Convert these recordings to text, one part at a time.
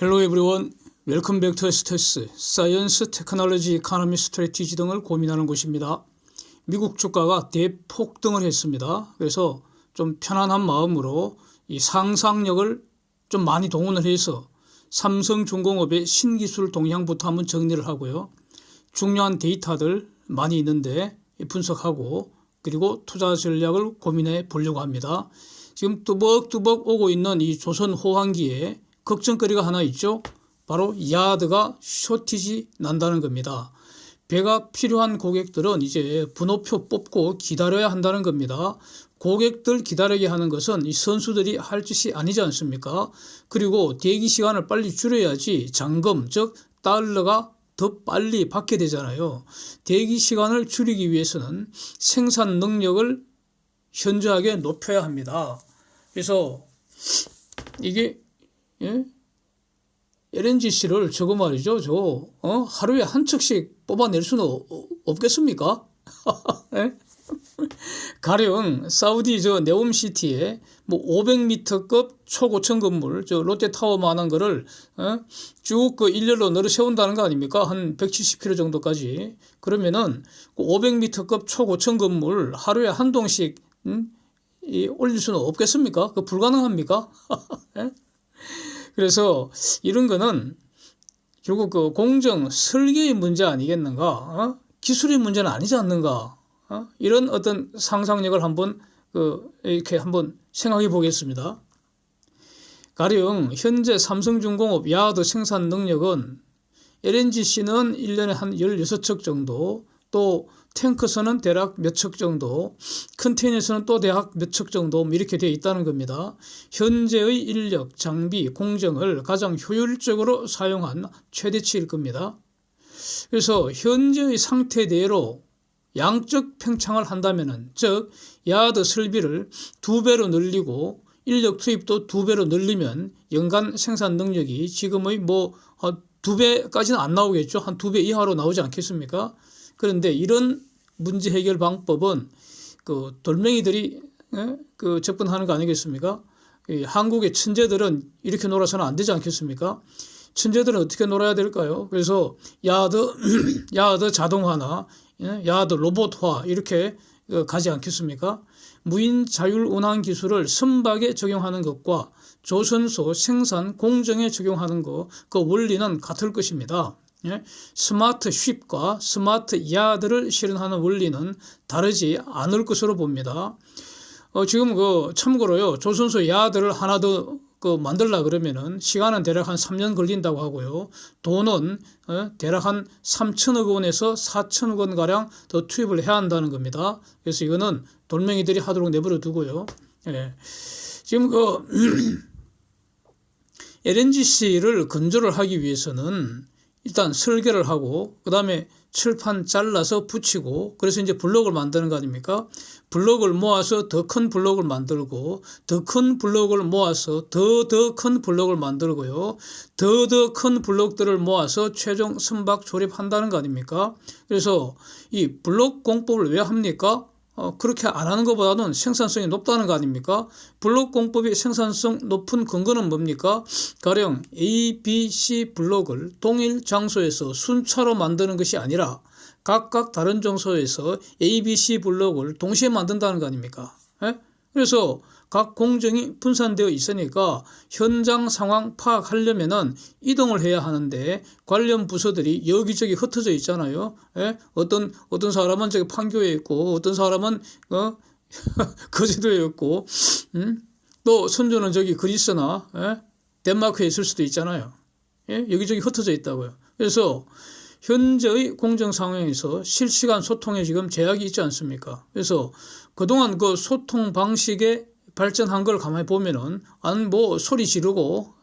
Hello everyone. Welcome back to STS, Science, Technology, Economy, Strategy 등을 고민하는 곳입니다. 미국 주가가 대폭등을 했습니다. 그래서 좀 편안한 마음으로 이 상상력을 좀 많이 동원을 해서 삼성중공업의 신기술 동향부터 한번 정리를 하고요. 중요한 데이터들 많이 있는데 분석하고 그리고 투자 전략을 고민해 보려고 합니다. 지금 뚜벅뚜벅 오고 있는 이 조선 호황기에 걱정거리가 하나 있죠. 바로 야드가 쇼티지 난다는 겁니다. 배가 필요한 고객들은 이제 번호표 뽑고 기다려야 한다는 겁니다. 고객들 기다리게 하는 것은 이 선수들이 할 짓이 아니지 않습니까? 그리고 대기 시간을 빨리 줄여야지 잔금, 즉 달러가 더 빨리 받게 되잖아요. 대기 시간을 줄이기 위해서는 생산 능력을 현저하게 높여야 합니다. 그래서 이게 LNGC를 저거 말이죠. 하루에 한 척씩 뽑아낼 수는 없겠습니까? 가령 사우디 네옴시티에 뭐 500m급 초고층 건물 롯데타워만한 거를 쭉 그 일렬로 늘어 세운다는 거 아닙니까? 한 170km 정도까지. 그러면은 그 500m급 초고층 건물 하루에 한 동씩 올릴 수는 없겠습니까? 그 불가능합니까? 그래서 이런 거는 결국 그 공정 설계의 문제 아니겠는가? 기술의 문제는 아니지 않는가? 이런 어떤 상상력을 한번 이렇게 한번 생각해 보겠습니다. 가령 현재 삼성중공업 야드 생산 능력은 LNGC는 1년에 한 16척 정도, 또 탱커선은 대략 몇 척 정도, 컨테이너선은 또 대략 몇 척 정도 이렇게 되어 있다는 겁니다. 현재의 인력, 장비, 공정을 가장 효율적으로 사용한 최대치일 겁니다. 그래서 현재의 상태대로 양적 팽창을 한다면은, 즉 야드 설비를 2배로 늘리고 인력 투입도 2배로 늘리면 연간 생산 능력이 지금의 뭐 2배까지는 안 나오겠죠. 한 2배 이하로 나오지 않겠습니까? 그런데 이런 문제 해결 방법은 그 돌멩이들이 그 접근하는 거 아니겠습니까? 한국의 천재들은 이렇게 놀아서는 안 되지 않겠습니까? 천재들은 어떻게 놀아야 될까요? 그래서 야드 자동화나 야드 로봇화 이렇게 가지 않겠습니까? 무인 자율 운항 기술을 선박에 적용하는 것과 조선소 생산 공정에 적용하는 것, 그 원리는 같을 것입니다. 스마트 쉽과 스마트 야드를 실현하는 원리는 다르지 않을 것으로 봅니다. 지금 참고로요, 조선소 야드를 하나 더 만들려 그러면은 시간은 대략 한 3년 걸린다고 하고요. 돈은 대략 한 3천억 원에서 4천억 원 가량 더 투입을 해야 한다는 겁니다. 그래서 이거는 돌멩이들이 하도록 내버려 두고요. 지금 LNGC를 건조를 하기 위해서는 일단 설계를 하고 그 다음에 철판 잘라서 붙이고, 그래서 이제 블록을 만드는 거 아닙니까? 블록을 모아서 더 큰 블록을 만들고, 더 큰 블록을 모아서 더 큰 블록을 만들고요. 더 큰 블록들을 모아서 최종 선박 조립한다는 거 아닙니까? 그래서 이 블록 공법을 왜 합니까? 그렇게 안 하는 것보다는 생산성이 높다는 거 아닙니까? 블록 공법이 생산성 높은 근거는 뭡니까? 가령 A, B, C 블록을 동일 장소에서 순차로 만드는 것이 아니라 각각 다른 장소에서 A, B, C 블록을 동시에 만든다는 거 아닙니까? 그래서 각 공정이 분산되어 있으니까 현장 상황 파악하려면은 이동을 해야 하는데 관련 부서들이 여기저기 흩어져 있잖아요. 어떤 사람은 저기 판교에 있고, 어떤 사람은 거제도에 있고, 또 선조는 저기 그리스나 덴마크에 있을 수도 있잖아요. 여기저기 흩어져 있다고요. 그래서 현재의 공정 상황에서 실시간 소통에 지금 제약이 있지 않습니까? 그래서 그동안 그 소통 방식에 발전한 걸 가만히 보면은, 소리 지르고,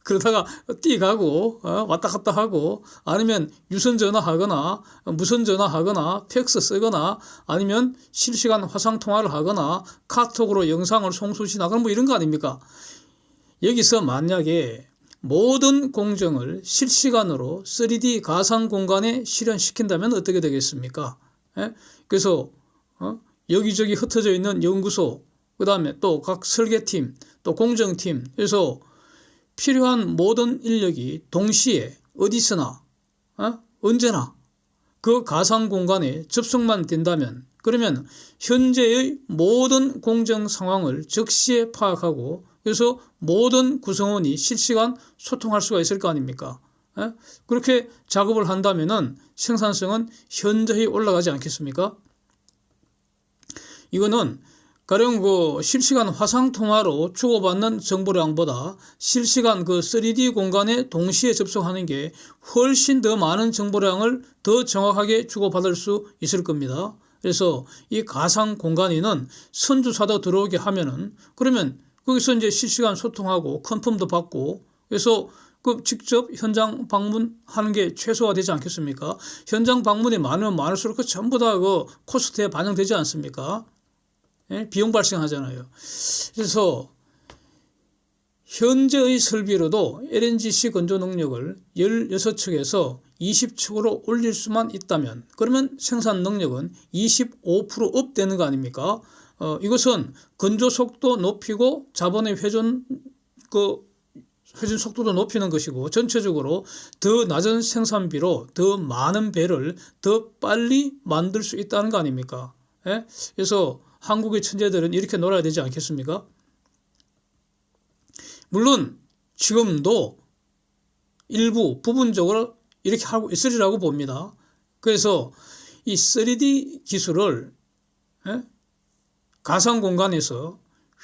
그러다가 뛰가고, 왔다 갔다 하고, 아니면 유선 전화하거나, 무선 전화하거나, 팩스 쓰거나, 아니면 실시간 화상통화를 하거나, 카톡으로 영상을 송수신하거나 뭐 이런 거 아닙니까? 여기서 만약에 모든 공정을 실시간으로 3D 가상 공간에 실현시킨다면 어떻게 되겠습니까? 그래서 여기저기 흩어져 있는 연구소, 그 다음에 또 각 설계팀, 또 공정팀, 그래서 필요한 모든 인력이 동시에 어디서나 언제나 그 가상 공간에 접속만 된다면, 그러면 현재의 모든 공정 상황을 즉시에 파악하고 그래서 모든 구성원이 실시간 소통할 수가 있을 거 아닙니까? 그렇게 작업을 한다면은 생산성은 현저히 올라가지 않겠습니까? 이거는 가령 그 실시간 화상 통화로 주고받는 정보량보다 실시간 그 3D 공간에 동시에 접속하는 게 훨씬 더 많은 정보량을 더 정확하게 주고받을 수 있을 겁니다. 그래서 이 가상 공간에는 선주사도 들어오게 하면은, 그러면 거기서 이제 실시간 소통하고 컨펌도 받고, 그래서 그 직접 현장 방문하는 게 최소화되지 않겠습니까? 현장 방문이 많으면 많을수록 그 전부 다 그 코스트에 반영되지 않습니까? 비용 발생하잖아요. 그래서 현재의 설비로도 LNGC 건조 능력을 16척에서 20척으로 올릴 수만 있다면, 그러면 생산 능력은 25% 업 되는 거 아닙니까? 이것은 건조 속도 높이고 자본의 회전 속도도 높이는 것이고, 전체적으로 더 낮은 생산비로 더 많은 배를 더 빨리 만들 수 있다는 거 아닙니까? 그래서 한국의 천재들은 이렇게 놀아야 되지 않겠습니까? 물론 지금도 일부 부분적으로 이렇게 하고 있으리라고 봅니다. 그래서 이 3D 기술을 가상 공간에서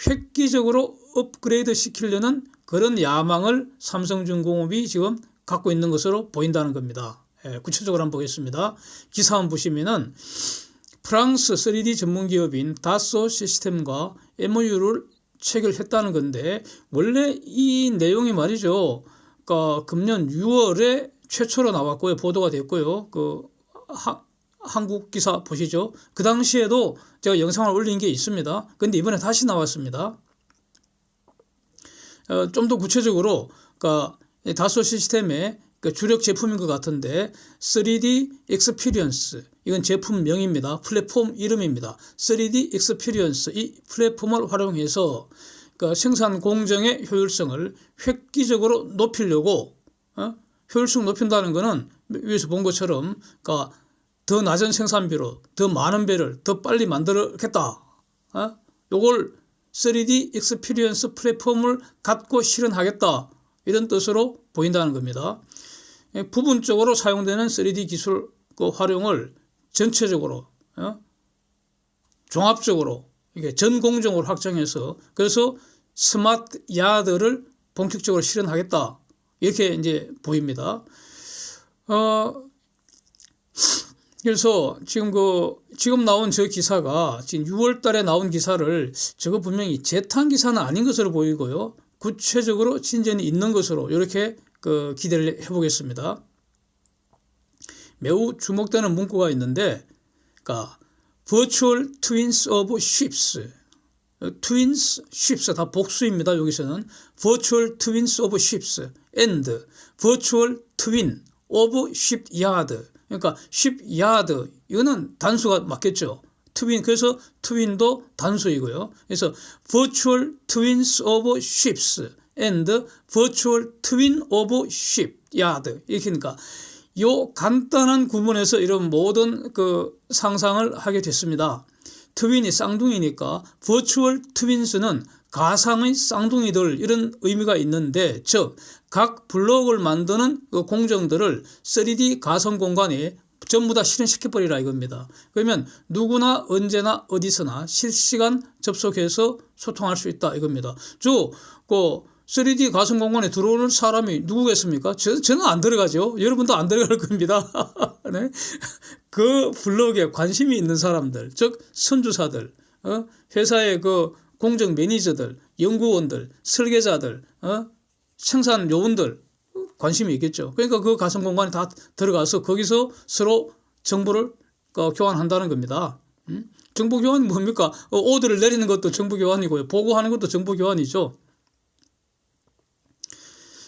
획기적으로 업그레이드 시키려는 그런 야망을 삼성중공업이 지금 갖고 있는 것으로 보인다는 겁니다. 구체적으로 한번 보겠습니다. 기사 한번 보시면은 프랑스 3D 전문기업인 다소 시스템과 MOU를 체결했다는 건데, 원래 이 내용이 말이죠, 그러니까 금년 6월에 최초로 나왔고요, 보도가 됐고요. 한국 기사 보시죠. 그 당시에도 제가 영상을 올린 게 있습니다. 근데 이번에 다시 나왔습니다. 좀 더 구체적으로, 그러니까 다소 시스템의 주력 제품인 것 같은데 3D 익스피리언스, 이건 제품명입니다. 플랫폼 이름입니다. 3D 익스피리언스, 이 플랫폼을 활용해서 생산 공정의 효율성을 획기적으로 높이려고, 효율성 높인다는 것은 위에서 본 것처럼 더 낮은 생산비로 더 많은 배를 더 빨리 만들겠다. 요걸 3D 익스피리언스 플랫폼을 갖고 실현하겠다, 이런 뜻으로 보인다는 겁니다. 부분적으로 사용되는 3D 기술 활용을 전체적으로 종합적으로 이게 전 공정으로 확장해서, 그래서 스마트 야드를 본격적으로 실현하겠다, 이렇게 이제 보입니다. 그래서 지금 나온 저 기사가 지금 6월 달에 나온 기사를, 저거 분명히 재탕 기사는 아닌 것으로 보이고요, 구체적으로 진전이 있는 것으로 이렇게 기대를 해보겠습니다. 매우 주목되는 문구가 있는데, Virtual Twins of Ships, Twins, Ships 다 복수입니다. 여기서는 Virtual Twins of Ships and Virtual Twin of Shipyard, 그러니까 Shipyard, 이거는 단수가 맞겠죠. 트윈, 그래서 트윈도 단수이고요. 그래서 Virtual Twins of Ships and Virtual Twin of Shipyard, 이렇게, 그러니까 요 간단한 구문에서 이런 모든 상상을 하게 됐습니다. 트윈이 쌍둥이니까 Virtual Twins는 가상의 쌍둥이들, 이런 의미가 있는데, 즉 각 블록을 만드는 공정들을 3D 가상 공간에 전부 다 실현시켜버리라 이겁니다. 그러면 누구나 언제나 어디서나 실시간 접속해서 소통할 수 있다 이겁니다. 3D 가상 공간에 들어오는 사람이 누구겠습니까? 저는 안 들어가죠. 여러분도 안 들어갈 겁니다. 네? 그 블록에 관심이 있는 사람들, 즉 선주사들, 회사의 공정 매니저들, 연구원들, 설계자들, 생산 요원들 관심이 있겠죠. 그러니까 그 가상 공간에 다 들어가서 거기서 서로 정보를 교환한다는 겁니다. 정보 교환이 뭡니까? 오더를 내리는 것도 정보 교환이고요, 보고하는 것도 정보 교환이죠.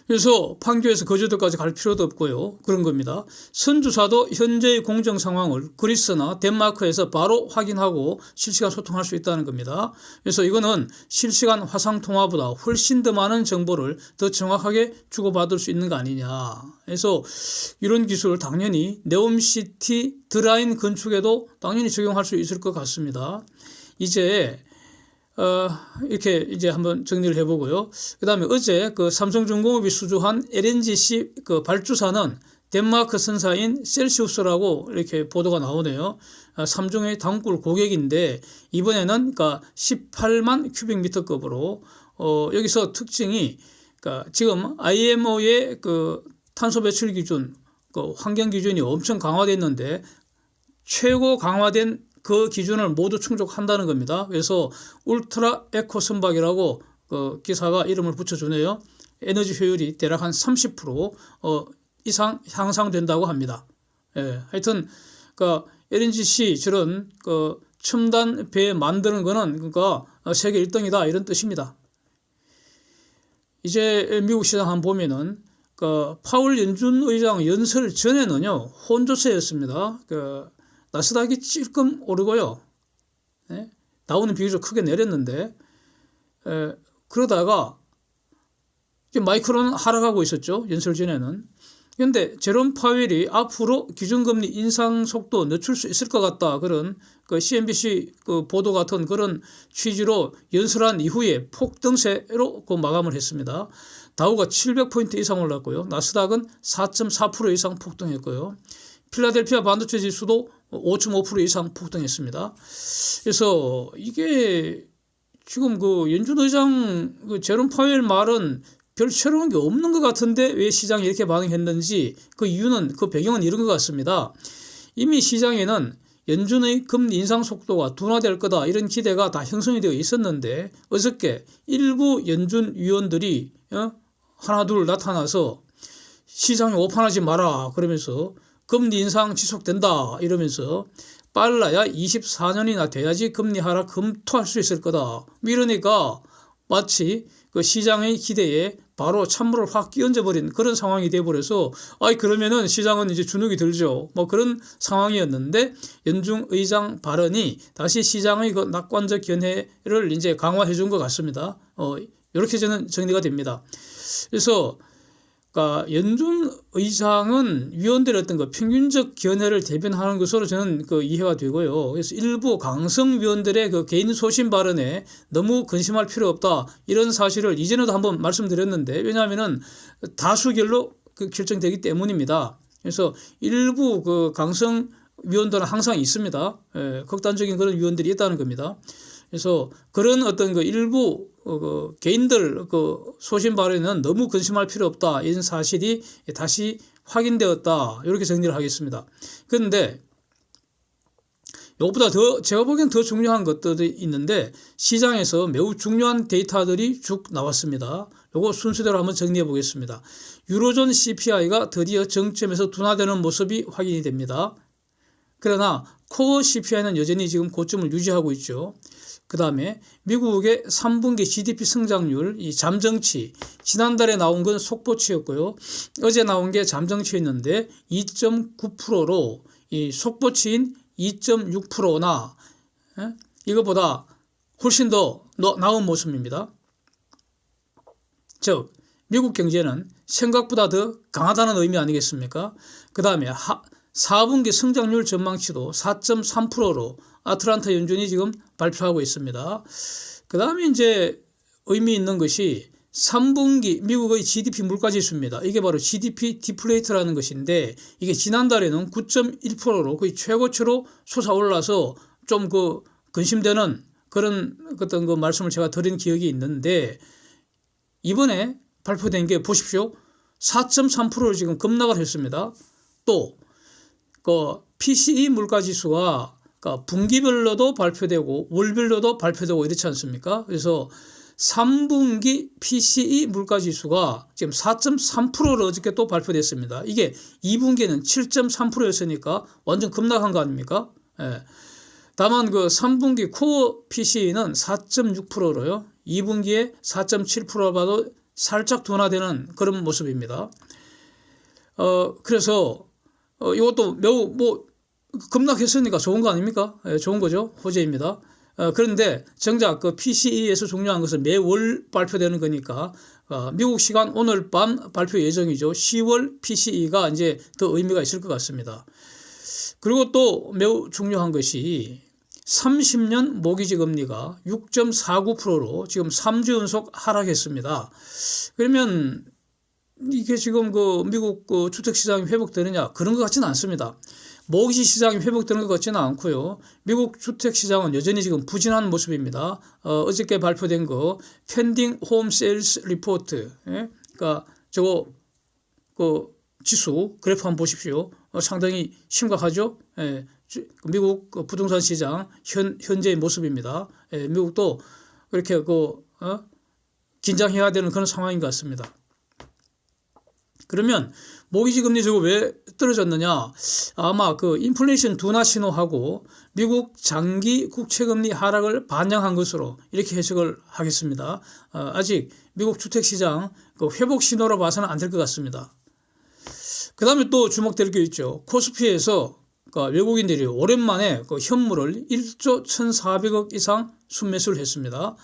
그래서 판교에서 거제도까지 갈 필요도 없고요. 그런 겁니다. 선주사도 현재의 공정 상황을 그리스나 덴마크에서 바로 확인하고 실시간 소통할 수 있다는 겁니다. 그래서 이거는 실시간 화상통화보다 훨씬 더 많은 정보를 더 정확하게 주고받을 수 있는 거 아니냐. 그래서 이런 기술을 당연히 네옴시티 드라인 건축에도 당연히 적용할 수 있을 것 같습니다. 이제 이렇게 이제 한번 정리를 해보고요. 그 다음에 어제 그 삼성중공업이 수주한 LNGC 그 발주사는 덴마크 선사인 셀시우스라고 이렇게 보도가 나오네요. 삼중의 단골 고객인데 이번에는 그러니까 18만 큐빅미터급으로 여기서 특징이 그러니까 지금 IMO의 그 탄소 배출 기준, 그 환경 기준이 엄청 강화됐는데 최고 강화된 그 기준을 모두 충족한다는 겁니다. 그래서 울트라 에코 선박이라고 그 기사가 이름을 붙여주네요. 에너지 효율이 대략 한 30% 이상 향상된다고 합니다. 예, 하여튼 그 LNGC 저런 그 첨단 배 만드는 거는 그러니까 세계 1등이다 이런 뜻입니다. 이제 미국 시장 한번 보면은 그 파월 연준 의장 연설 전에는요 혼조세였습니다. 그 나스닥이 찔끔 오르고요. 네? 다우는 비교적 크게 내렸는데 그러다가 마이크로는 하락하고 있었죠. 연설 전에는. 그런데 제롬 파웰이 앞으로 기준금리 인상 속도 늦출 수 있을 것 같다. 그런 그 CNBC 그 보도 같은 그런 취지로 연설한 이후에 폭등세로 그 마감을 했습니다. 다우가 700포인트 이상 올랐고요. 나스닥은 4.4% 이상 폭등했고요. 필라델피아 반도체 지수도 5.5% 이상 폭등했습니다. 그래서 이게 지금 그 연준 의장 그 제롬 파웰 말은 별 새로운 게 없는 것 같은데 왜 시장이 이렇게 반응했는지 그 이유는 그 배경은 이런 것 같습니다. 이미 시장에는 연준의 금리 인상 속도가 둔화될 거다 이런 기대가 다 형성이 되어 있었는데 어저께 일부 연준 위원들이 하나 둘 나타나서 시장에 오판하지 마라 그러면서 금리 인상 지속된다 이러면서 빨라야 24년이나 돼야지 금리 하락 검토할 수 있을 거다. 이러니까 마치 그 시장의 기대에 바로 찬물을 확 끼얹어 버린 그런 상황이 돼버려서 그러면은 시장은 이제 주눅이 들죠. 뭐 그런 상황이었는데 연준 의장 발언이 다시 시장의 그 낙관적 견해를 이제 강화해 준 것 같습니다. 이렇게 저는 정리가 됩니다. 그래서 그러니까 연준 의장은 위원들의 어떤 그 평균적 견해를 대변하는 것으로 저는 그 이해가 되고요. 그래서 일부 강성 위원들의 그 개인 소신 발언에 너무 근심할 필요 없다 이런 사실을 이전에도 한번 말씀드렸는데 왜냐하면은 다수결로 그 결정되기 때문입니다. 그래서 일부 그 강성 위원들은 항상 있습니다. 극단적인 그런 위원들이 있다는 겁니다. 그래서 그런 어떤 그 일부 개인들 그 소신 발언에는 너무 근심할 필요 없다 이런 사실이 다시 확인되었다 이렇게 정리를 하겠습니다. 그런데 이것보다 더 제가 보기엔 더 중요한 것들이 있는데 시장에서 매우 중요한 데이터들이 쭉 나왔습니다. 이거 순서대로 한번 정리해 보겠습니다. 유로존 CPI가 드디어 정점에서 둔화되는 모습이 확인이 됩니다. 그러나 코어 CPI는 여전히 지금 고점을 유지하고 있죠. 그 다음에 미국의 3분기 GDP 성장률 이 잠정치 지난달에 나온 건 속보치였고요. 어제 나온 게 잠정치였는데 2.9%로 이 속보치인 2.6%나 이거보다 훨씬 더 나은 모습입니다. 즉 미국 경제는 생각보다 더 강하다는 의미 아니겠습니까? 그 다음에 4분기 성장률 전망치도 4.3%로 아틀란타 연준이 지금 발표하고 있습니다. 그 다음에 이제 의미 있는 것이 3분기 미국의 GDP 물가지수입니다. 이게 바로 GDP 디플레이트라는 것인데 이게 지난달에는 9.1%로 거의 최고치로 솟아올라서 좀 그 근심되는 그런 어떤 그 말씀을 제가 드린 기억이 있는데 이번에 발표된 게 보십시오. 4.3%로 지금 급락을 했습니다. 또 그 PCE 물가지수가 그러니까 분기별로도 발표되고 월별로도 발표되고 이렇지 않습니까? 그래서 3분기 PCE 물가지수가 지금 4.3%로 어저께 또 발표됐습니다. 이게 2분기에는 7.3%였으니까 완전 급락한 거 아닙니까? 다만 그 3분기 코어 PCE는 4.6%로요. 2분기에 4.7%로 봐도 살짝 둔화되는 그런 모습입니다. 그래서 이것도 매우 뭐 급락했으니까 좋은 거 아닙니까? 예, 좋은 거죠. 호재입니다. 그런데 정작 그 PCE에서 중요한 것은 매월 발표되는 거니까 미국 시간 오늘 밤 발표 예정이죠. 10월 PCE가 이제 더 의미가 있을 것 같습니다. 그리고 또 매우 중요한 것이 30년 모기지 금리가 6.49%로 지금 3주 연속 하락했습니다. 그러면 이게 지금 그 미국 그 주택 시장이 회복되느냐 그런 것 같지는 않습니다. 모기지 시장이 회복되는 것 같지는 않고요. 미국 주택 시장은 여전히 지금 부진한 모습입니다. 어저께 발표된 거 Pending Home Sales Report, 예? 그러니까 저거 그 지수 그래프 한번 보십시오. 상당히 심각하죠. 예, 미국 그 부동산 시장 현재의 모습입니다. 예, 미국도 그렇게 긴장해야 되는 그런 상황인 것 같습니다. 그러면 모기지 금리 저거 왜 떨어졌느냐? 아마 그 인플레이션 둔화 신호하고 미국 장기 국채 금리 하락을 반영한 것으로 이렇게 해석을 하겠습니다. 아직 미국 주택 시장 그 회복 신호로 봐서는 안 될 것 같습니다. 그 다음에 또 주목될 게 있죠. 코스피에서 외국인들이 오랜만에 그 현물을 1조 1,400억 이상 순매수를 했습니다.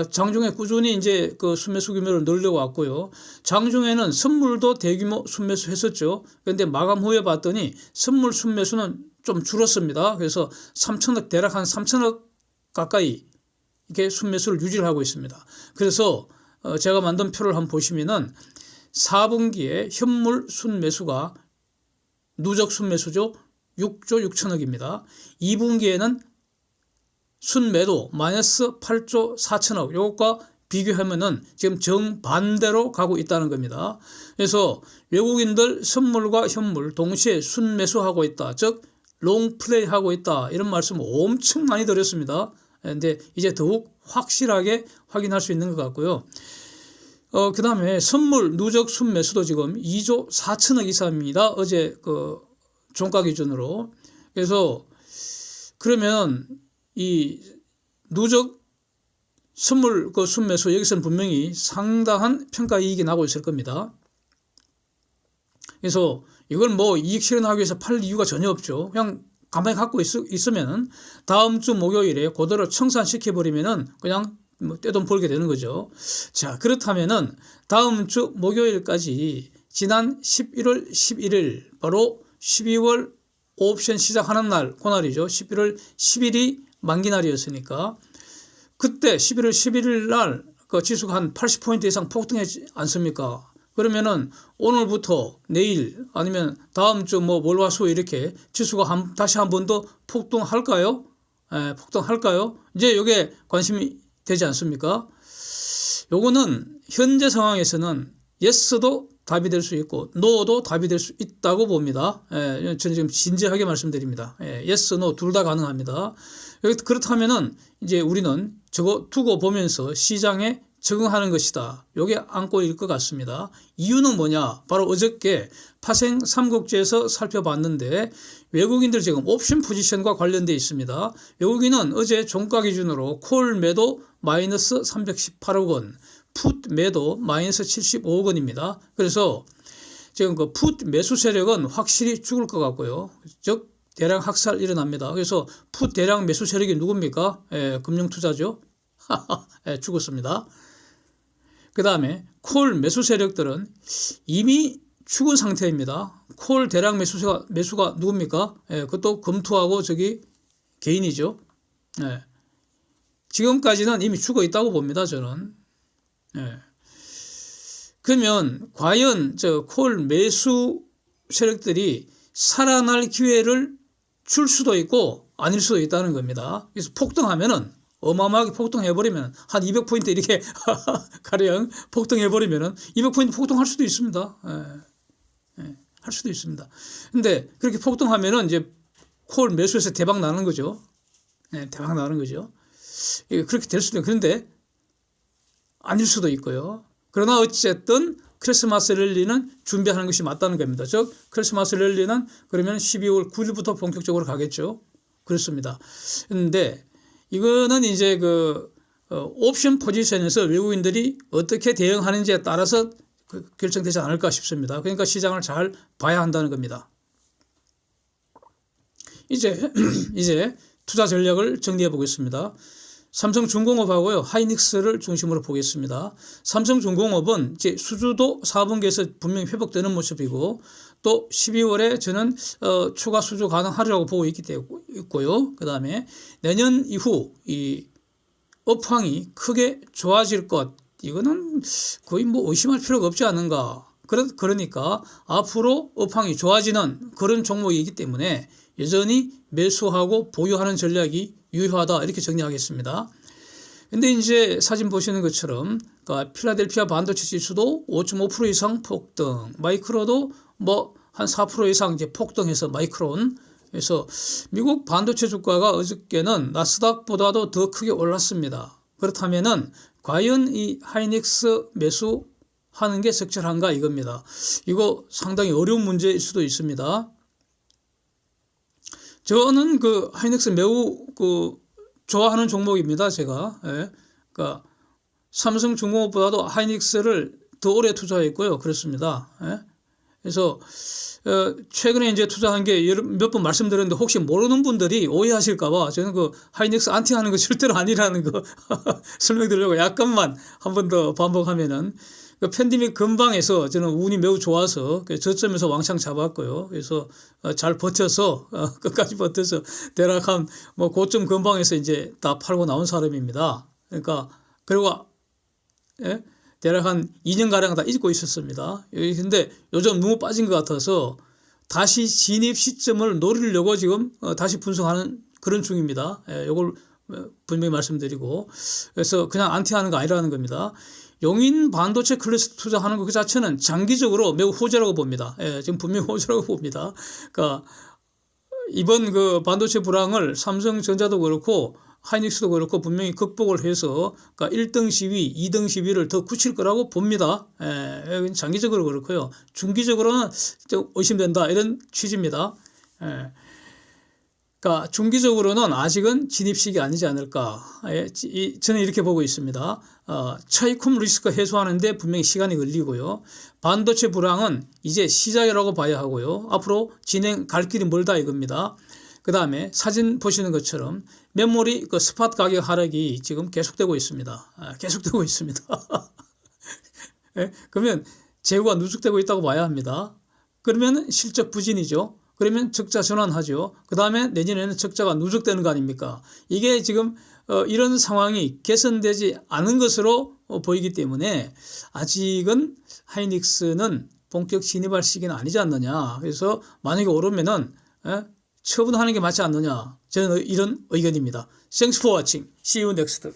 장중에 꾸준히 이제 그 순매수 규모를 늘려왔고요. 장중에는 선물도 대규모 순매수 했었죠. 그런데 마감 후에 봤더니 선물 순매수는 좀 줄었습니다. 그래서 3천억 대략 한 3천억 가까이 이렇게 순매수를 유지를 하고 있습니다. 그래서 제가 만든 표를 한번 보시면은 4분기에 현물 순매수가 누적 순매수죠. 6조 6천억입니다. 2분기에는 순매도 마이너스 8조 4천억 이것과 비교하면은 지금 정반대로 가고 있다는 겁니다. 그래서 외국인들 선물과 현물 동시에 순매수하고 있다. 즉 롱플레이 하고 있다. 이런 말씀 엄청 많이 드렸습니다. 그런데 이제 더욱 확실하게 확인할 수 있는 것 같고요. 그 다음에 선물 누적 순매수도 지금 2조 4천억 이상입니다. 어제 그 종가 기준으로. 그래서 그러면 이 누적 선물 그 순매수 여기서는 분명히 상당한 평가 이익이 나고 있을 겁니다. 그래서 이걸 뭐 이익 실현하기 위해서 팔 이유가 전혀 없죠. 그냥 가만히 갖고 있으면은 다음 주 목요일에 그대로 청산시켜버리면은 그냥 뭐 떼돈 벌게 되는 거죠. 자, 그렇다면은 다음 주 목요일까지 지난 11월 11일 바로 12월 옵션 시작하는 날, 그날이죠. 11월 10일이 만기날이었으니까 그때 11월 11일 날 그 지수가 한 80포인트 이상 폭등했지 않습니까? 그러면은 오늘부터 내일 아니면 다음 주 뭐 월화수 이렇게 지수가 다시 한 번 더 폭등할까요? 폭등할까요? 이제 이게 관심이 되지 않습니까? 요거는 현재 상황에서는 yes도 답이 될 수 있고 no도 답이 될 수 있다고 봅니다. 저는 지금 진지하게 말씀드립니다. yes, no 둘 다 가능합니다. 그렇다면은 이제 우리는 저거 두고 보면서 시장에 적응하는 것이다. 요게 안고일 것 같습니다. 이유는 뭐냐? 바로 어저께 파생 삼국지에서 살펴봤는데 외국인들 지금 옵션 포지션과 관련되어 있습니다. 외국인은 어제 종가 기준으로 콜 매도 마이너스 318억 원, 풋 매도 마이너스 75억 원입니다. 그래서 지금 그 풋 매수 세력은 확실히 죽을 것 같고요. 즉 대량 학살 일어납니다. 그래서 풋 대량 매수 세력이 누굽니까? 금융투자죠. 죽었습니다. 그 다음에 콜 매수 세력들은 이미 죽은 상태입니다. 콜 대량 매수가 누굽니까? 그것도 검토하고 저기 개인이죠. 지금까지는 이미 죽어 있다고 봅니다. 저는. 그러면 과연 저 콜 매수 세력들이 살아날 기회를 줄 수도 있고 아닐 수도 있다는 겁니다. 그래서 폭등하면은 어마어마하게 폭등해버리면 한 200포인트 이렇게 가령 폭등해버리면은 200포인트 폭등할 수도 있습니다. 할 수도 있습니다. 근데 그렇게 폭등하면은 이제 콜 매수해서 대박 나는 거죠. 대박 나는 거죠. 그렇게 될 수도 있고 그런데 아닐 수도 있고요. 그러나 어쨌든 크리스마스 랠리는 준비하는 것이 맞다는 겁니다. 즉 크리스마스 랠리는 그러면 12월 9일부터 본격적으로 가겠죠. 그렇습니다. 그런데 이거는 이제 옵션 포지션에서 외국인들이 어떻게 대응하는지에 따라서 결정되지 않을까 싶습니다. 그러니까 시장을 잘 봐야 한다는 겁니다. 이제 투자 전략을 정리해 보겠습니다. 삼성중공업하고요, 하이닉스를 중심으로 보겠습니다. 삼성중공업은 이제 수주도 4분기에서 분명히 회복되는 모습이고, 또 12월에 저는 추가 수주 가능하리라고 보고 있고요. 그 다음에 내년 이후 이 업황이 크게 좋아질 것, 이거는 거의 뭐 의심할 필요가 없지 않은가. 그러니까 앞으로 업황이 좋아지는 그런 종목이기 때문에 여전히 매수하고 보유하는 전략이 유효하다, 이렇게 정리하겠습니다. 근데 이제 사진 보시는 것처럼 그러니까 필라델피아 반도체 지수도 5.5% 이상 폭등, 마이크로도 뭐 한 4% 이상 이제 폭등해서 마이크론. 그래서 미국 반도체 주가가 어저께는 나스닥보다도 더 크게 올랐습니다. 그렇다면은 과연 이 하이닉스 매수하는 게 적절한가, 이겁니다. 이거 상당히 어려운 문제일 수도 있습니다. 저는 그 하이닉스 매우 좋아하는 종목입니다. 제가. 예. 그러니까 삼성중공업보다도 하이닉스를 더 오래 투자했고요. 그렇습니다. 예. 그래서 최근에 이제 투자한 게 몇 번 말씀드렸는데, 혹시 모르는 분들이 오해하실까봐 저는 그 하이닉스 안티하는 거 절대로 아니라는 거 설명드리려고 약간만 한 번 더 반복하면은, 그 팬데믹 근방에서 저는 운이 매우 좋아서 저점에서 왕창 잡았고요. 그래서 잘 버텨서 끝까지 버텨서 대략 한 뭐 고점 근방에서 이제 다 팔고 나온 사람입니다. 그러니까 그리고 예? 대략 한 2년가량 다 잊고 있었습니다. 근데 요즘 너무 빠진 것 같아서 다시 진입 시점을 노리려고 지금 다시 분석하는 그런 중입니다. 이걸 분명히 말씀드리고, 그래서 그냥 안티하는 거 아니라는 겁니다. 용인 반도체 클래스 투자하는 것 그 자체는 장기적으로 매우 호재라고 봅니다. 지금 분명히 호재라고 봅니다. 그러니까 이번 그 반도체 불황을 삼성전자도 그렇고 하이닉스도 그렇고 분명히 극복을 해서 그러니까 1등 시위, 2등 시위를 더 굳힐 거라고 봅니다. 장기적으로 그렇고요. 중기적으로는 좀 의심된다, 이런 취지입니다. 그러니까 중기적으로는 아직은 진입식이 아니지 않을까. 저는 이렇게 보고 있습니다. 차익홈 리스크 해소하는데 분명히 시간이 걸리고요. 반도체 불황은 이제 시작이라고 봐야 하고요. 앞으로 갈 길이 멀다, 이겁니다. 그 다음에 사진 보시는 것처럼 메모리 그 스팟 가격 하락이 지금 계속되고 있습니다. 계속되고 있습니다. 그러면 재고가 누적되고 있다고 봐야 합니다. 그러면 실적 부진이죠. 그러면 적자 전환하죠. 그 다음에 내년에는 적자가 누적되는 거 아닙니까? 이게 지금 이런 상황이 개선되지 않은 것으로 보이기 때문에 아직은 하이닉스는 본격 진입할 시기는 아니지 않느냐. 그래서 만약에 오르면은 처분하는 게 맞지 않느냐. 저는 이런 의견입니다. Thanks for watching. See you next.